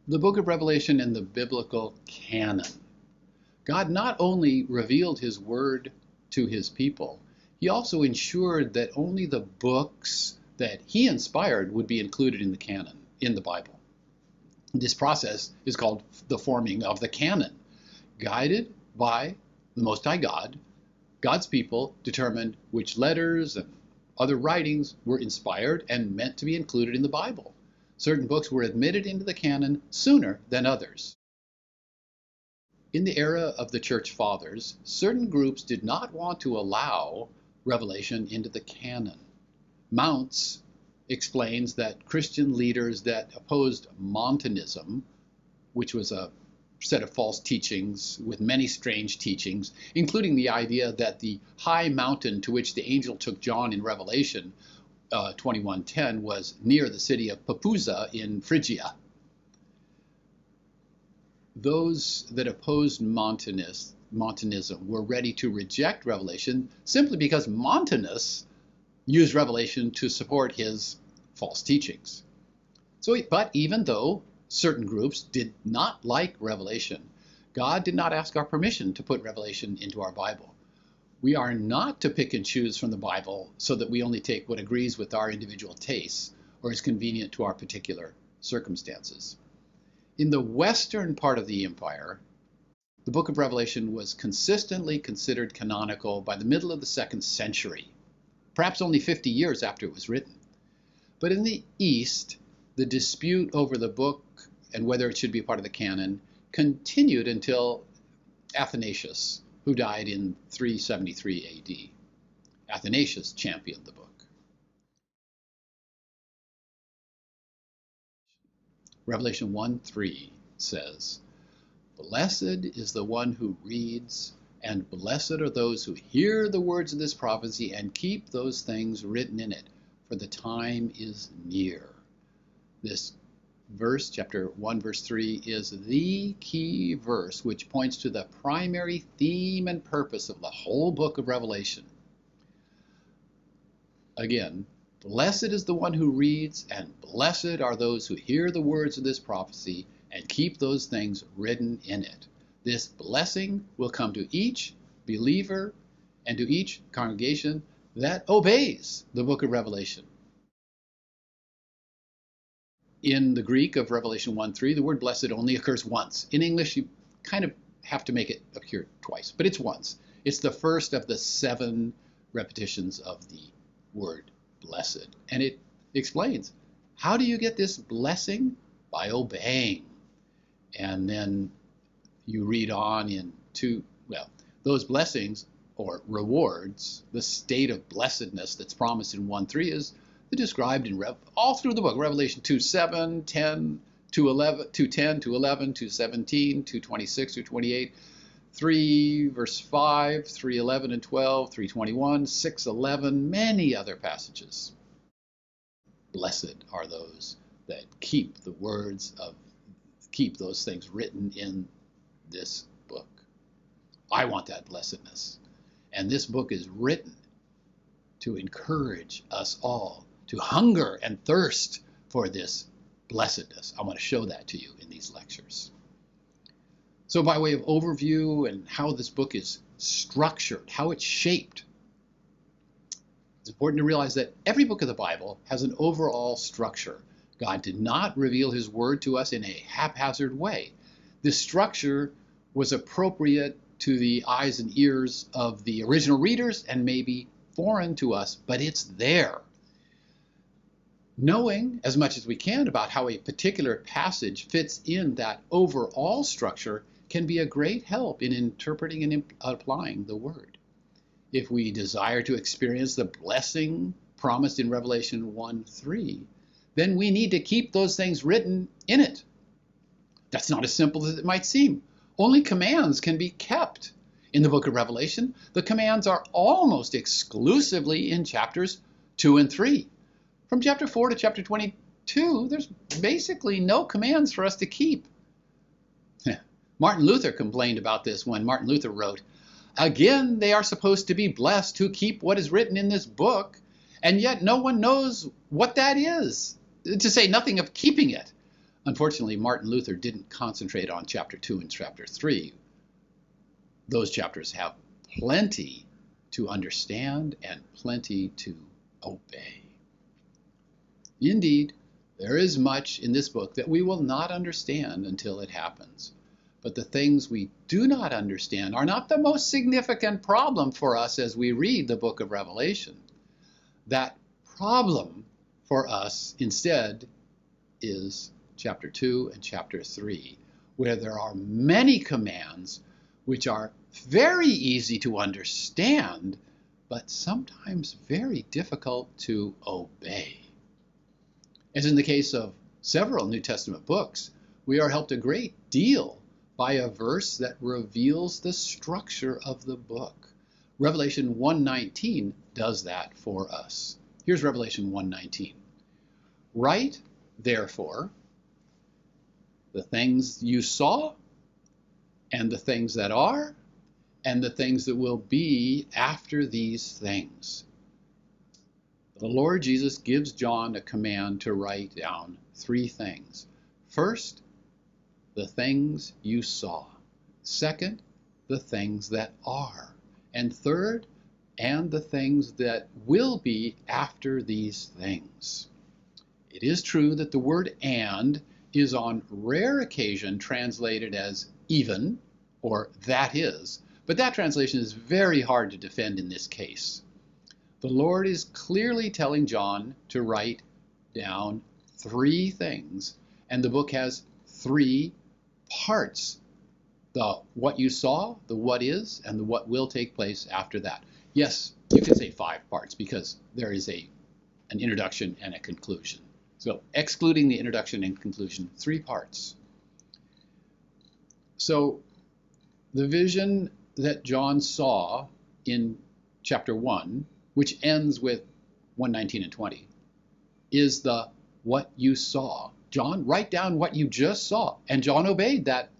The book of Revelation and the biblical canon. God not only revealed his word to his people, he also ensured that only the books that he inspired would be included in the canon, in the Bible. This process is called the forming of the canon. Guided by the Most High God, God's people determined which letters and other writings were inspired and meant to be included in the Bible. Certain books were admitted into the canon sooner than others. In the era of the Church Fathers, certain groups did not want to allow Revelation into the canon. Mounce explains that Christian leaders that opposed Montanism, which was a set of false teachings with many strange teachings, including the idea that the high mountain to which the angel took John in Revelation 21:10 was near the city of Papusa in Phrygia. Those that opposed Montanism were ready to reject Revelation simply because Montanus used Revelation to support his false teachings. But even though certain groups did not like Revelation, God did not ask our permission to put Revelation into our Bible. We are not to pick and choose from the Bible so that we only take what agrees with our individual tastes or is convenient to our particular circumstances. In the western part of the empire, the book of Revelation was consistently considered canonical by the middle of the 2nd century, perhaps only 50 years after it was written. But in the East, the dispute over the book and whether it should be part of the canon continued until Athanasius, who died in 373 AD. Athanasius championed the book. Revelation 1:3 says, "Blessed is the one who reads, and blessed are those who hear the words of this prophecy and keep those things written in it, for the time is near." This verse, chapter 1, verse 3, is the key verse which points to the primary theme and purpose of the whole book of Revelation. Again, blessed is the one who reads, and blessed are those who hear the words of this prophecy and keep those things written in it. This blessing will come to each believer and to each congregation that obeys the book of Revelation. In the Greek of Revelation 1:3, the word blessed only occurs once. In English, you kind of have to make it appear twice, but it's once. It's the first of the 7 repetitions of the word blessed. And it explains, how do you get this blessing? By obeying. And then you read on into, those blessings or rewards, the state of blessedness that's promised in 1:3 is described in all through the book. Revelation 2:7, 10, 2:11, 2:10, 2:11, 2:17, 2:26, 2:28, 3 verse 5, 3:11 and 12, 3:21, 6:11, many other passages. Blessed are those that keep those things written in this book. I want that blessedness. And this book is written to encourage us all to hunger and thirst for this blessedness. I want to show that to you in these lectures. So by way of overview and how this book is structured, how it's shaped, it's important to realize that every book of the Bible has an overall structure. God did not reveal his word to us in a haphazard way. This structure was appropriate to the eyes and ears of the original readers and maybe foreign to us, but it's there. Knowing as much as we can about how a particular passage fits in that overall structure can be a great help in interpreting and applying the word. If we desire to experience the blessing promised in Revelation 1:3, then we need to keep those things written in it. That's not as simple as it might seem. Only commands can be kept. In the book of Revelation, the commands are almost exclusively in chapters 2 and 3. From chapter 4 to chapter 22, there's basically no commands for us to keep. Martin Luther complained about this when Martin Luther wrote, "Again, they are supposed to be blessed who keep what is written in this book, and yet no one knows what that is, to say nothing of keeping it. Unfortunately, Martin Luther didn't concentrate on chapter 2 and chapter 3. Those chapters have plenty to understand and plenty to obey. Indeed, there is much in this book that we will not understand until it happens. But the things we do not understand are not the most significant problem for us as we read the book of Revelation. That problem for us instead is chapter 2 and chapter 3, where there are many commands which are very easy to understand, but sometimes very difficult to obey. As in the case of several New Testament books, we are helped a great deal by a verse that reveals the structure of the book. Revelation 1:19 does that for us. Here's Revelation 1:19. Write, therefore, the things you saw, and the things that are, and the things that will be after these things. The Lord Jesus gives John a command to write down 3 things. First, the things you saw. Second, the things that are. And third, and the things that will be after these things. It is true that the word "and" is on rare occasion translated as "even" or "that is," but that translation is very hard to defend in this case. The Lord is clearly telling John to write down 3 things, and the book has 3 parts: the what you saw, the what is, and the what will take place after that. Yes, you could say 5 parts because there is an introduction and a conclusion. So excluding the introduction and conclusion, 3 parts. So the vision that John saw in chapter 1, which ends with 1:19 and 20, is the what you saw. John, write down what you just saw. And John obeyed that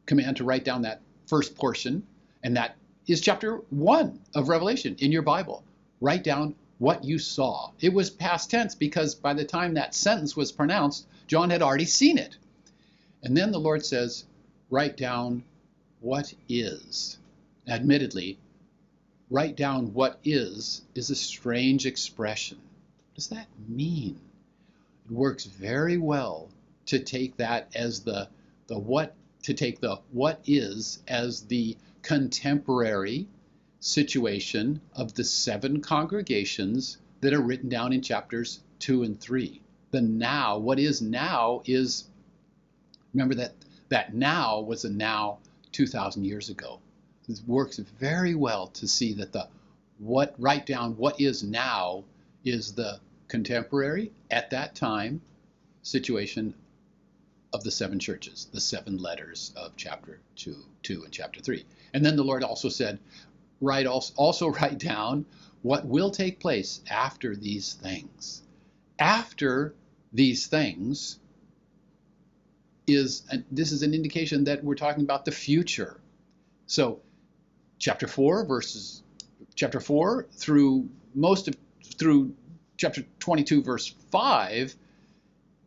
command to write down that first portion, and that is chapter 1 of Revelation in your Bible. Write down what you saw. It was past tense because by the time that sentence was pronounced, John had already seen it. And then the Lord says, write down what is. Admittedly, write down what is a strange expression. What does that mean? It works very well to take that as the what is as the contemporary situation of the 7 congregations that are written down in chapters 2 and 3. The now, what is now is, remember that now was a now 2,000 years ago. It works very well to see that write down what is now is the contemporary, at that time, situation of the 7 churches, the 7 letters of chapter 2 and chapter 3. And then the Lord also said, also write down what will take place after these things. After these things this is an indication that we're talking about the future. So chapter 4 through chapter 22 verse 5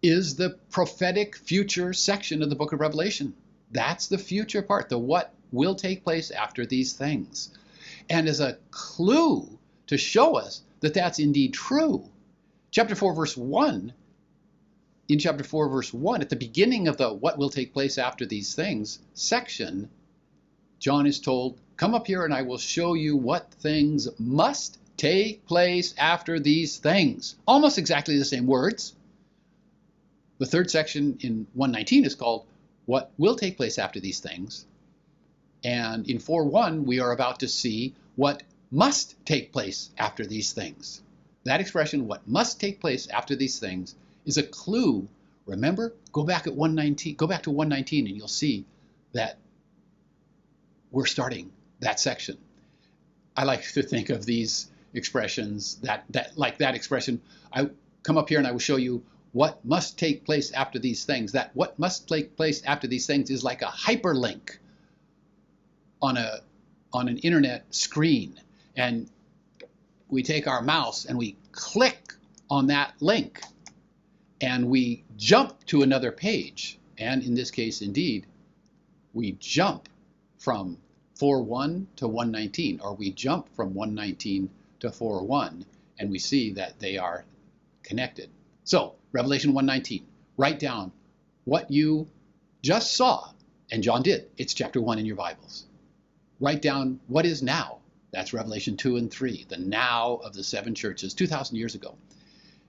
is the prophetic future section of the book of Revelation. That's the future part, the what will take place after these things. And as a clue to show us that that's indeed true, chapter 4 verse 1, in chapter 4 verse 1, at the beginning of the what will take place after these things section, John is told, come up here and I will show you what things must take place after these things. Almost exactly the same words. The third section in 1:19 is called what will take place after these things. And in 4:1, we are about to see what must take place after these things. That expression, what must take place after these things, is a clue. Remember, go back to 1:19 and you'll see that we're starting that section. I like to think of these expressions, that expression, I come up here and I will show you what must take place after these things. That what must take place after these things is like a hyperlink on an internet screen. And we take our mouse and we click on that link. and we jump to another page. And in this case, indeed, we jump from 4:1 to 1:19, or we jump from 1:19 to 4:1, and we see that they are connected. So, Revelation 1:19, write down what you just saw, and John did. It's chapter 1 in your Bibles. Write down what is now. That's Revelation 2 and 3, the now of the seven churches 2,000 years ago.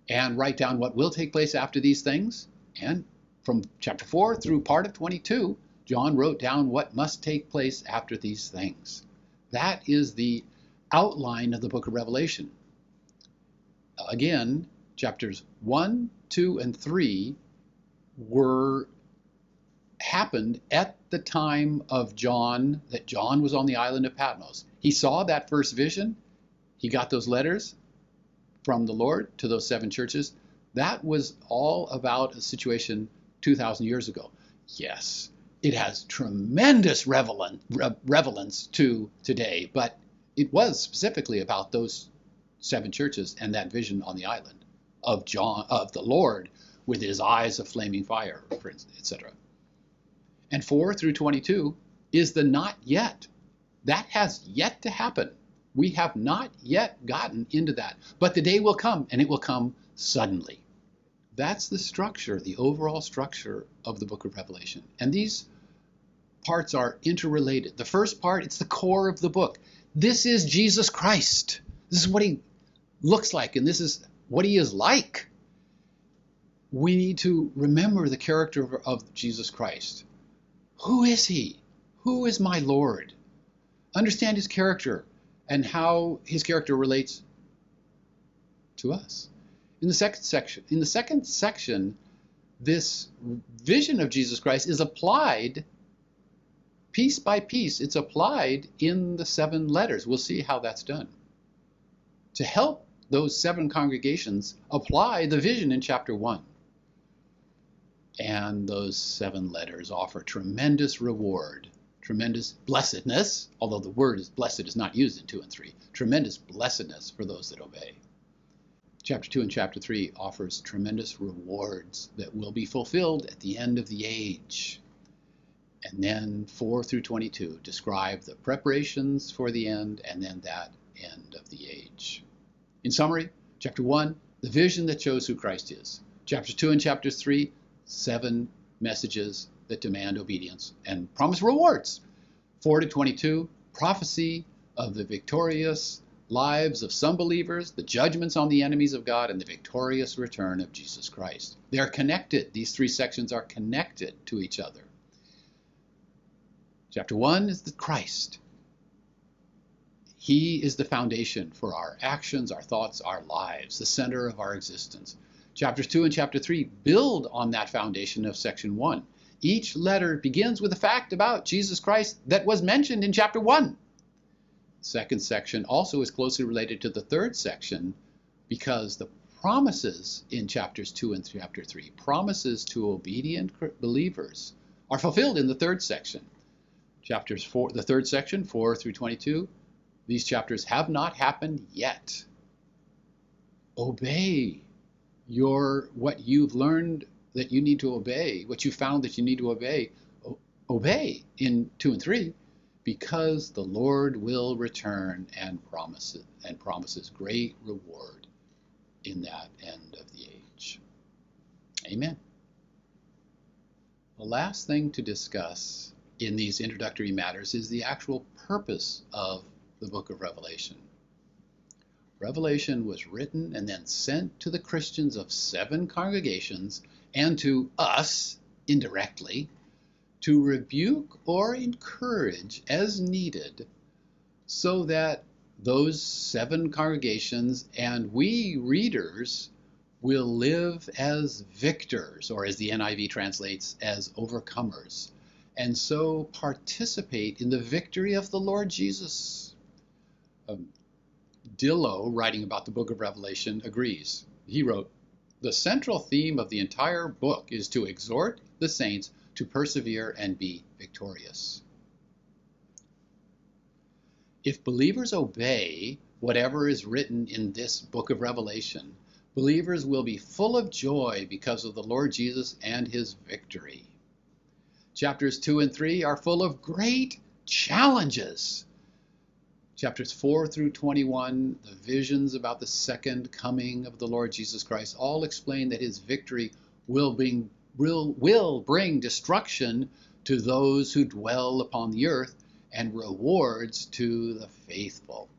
And write down what will take place after these things. And from chapter 4 through part of 22, John wrote down what must take place after these things. That is the outline of the book of Revelation. Again, chapters 1, 2, and 3 happened at the time of John, that John was on the island of Patmos. He saw that first vision. He got those letters from the Lord to those seven churches. That was all about a situation 2,000 years ago. Yes, it has tremendous relevance to today, but it was specifically about those seven churches and that vision on the island of John, of the Lord with his eyes of flaming fire, etc. And 4 through 22 is the not yet. That has yet to happen. We have not yet gotten into that. But the day will come, and it will come suddenly. That's the structure, the overall structure of the book of Revelation. And these parts are interrelated. The first part, it's the core of the book. This is Jesus Christ. This is what he looks like, and this is what he is like. We need to remember the character of Jesus Christ. Who is he? Who is my Lord? Understand his character and how his character relates to us. In the second section, this vision of Jesus Christ is applied piece by piece. It's applied in the 7 letters. We'll see how that's done. To help those 7 congregations apply the vision in chapter 1. And those 7 letters offer tremendous reward, tremendous blessedness, although the word is blessed is not used in 2 and 3, tremendous blessedness for those that obey. Chapter 2 and chapter 3 offers tremendous rewards that will be fulfilled at the end of the age. And then 4 through 22 describe the preparations for the end, and then that end of the age. In summary, chapter 1, the vision that shows who Christ is. Chapters 2 and chapter 3, 7 messages that demand obedience and promise rewards. 4 to 22, prophecy of the victorious lives of some believers, the judgments on the enemies of God, and the victorious return of Jesus Christ. They are connected. These 3 sections are connected to each other. Chapter 1 is the Christ. He is the foundation for our actions, our thoughts, our lives, the center of our existence. Chapters 2 and chapter 3 build on that foundation of section 1. Each letter begins with a fact about Jesus Christ that was mentioned in chapter 1. The second section also is closely related to the third section because the promises in chapters 2 and chapter 3, promises to obedient believers, are fulfilled in the third section. The third section, 4 through 22, these chapters have not happened yet. Obey what you've learned that you need to obey, what you found that you need to obey, obey in 2 and 3, because the Lord will return and promises great reward in that end of the age. Amen. The last thing to discuss in these introductory matters is the actual purpose of the book of Revelation. Revelation was written and then sent to the Christians of 7 congregations and to us indirectly to rebuke or encourage as needed so that those 7 congregations and we readers will live as victors, or as the NIV translates, as overcomers, and so participate in the victory of the Lord Jesus. Dillow, writing about the book of Revelation, agrees. He wrote, "The central theme of the entire book is to exhort the saints to persevere and be victorious." If believers obey whatever is written in this book of Revelation, Believers will be full of joy because of the Lord Jesus and his victory. Chapters 2 and 3 are full of great challenges. Chapters 4 through 21, the visions about the second coming of the Lord Jesus Christ, all explain that his victory will bring destruction to those who dwell upon the earth and rewards to the faithful.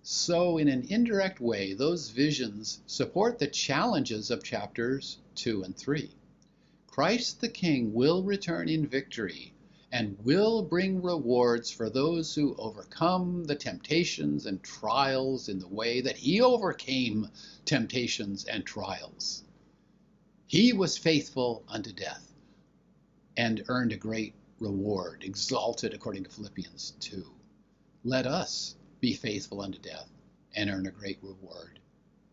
So in an indirect way, those visions support the challenges of chapters 2 and 3. Christ the King will return in victory and will bring rewards for those who overcome the temptations and trials in the way that he overcame temptations and trials. He was faithful unto death and earned a great reward, exalted according to Philippians 2. Let us be faithful unto death and earn a great reward,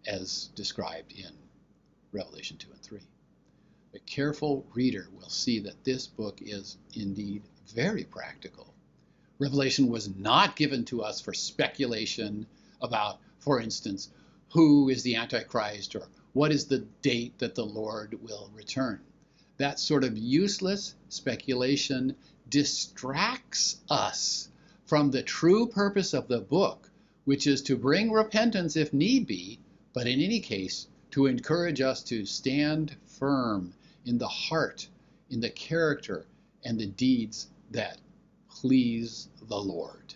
as described in Revelation 2 and 3. The careful reader will see that this book is indeed very practical. Revelation was not given to us for speculation about, for instance, who is the Antichrist or what is the date that the Lord will return. That sort of useless speculation distracts us from the true purpose of the book, which is to bring repentance if need be, but in any case, to encourage us to stand firm in the heart, in the character, and the deeds that please the Lord.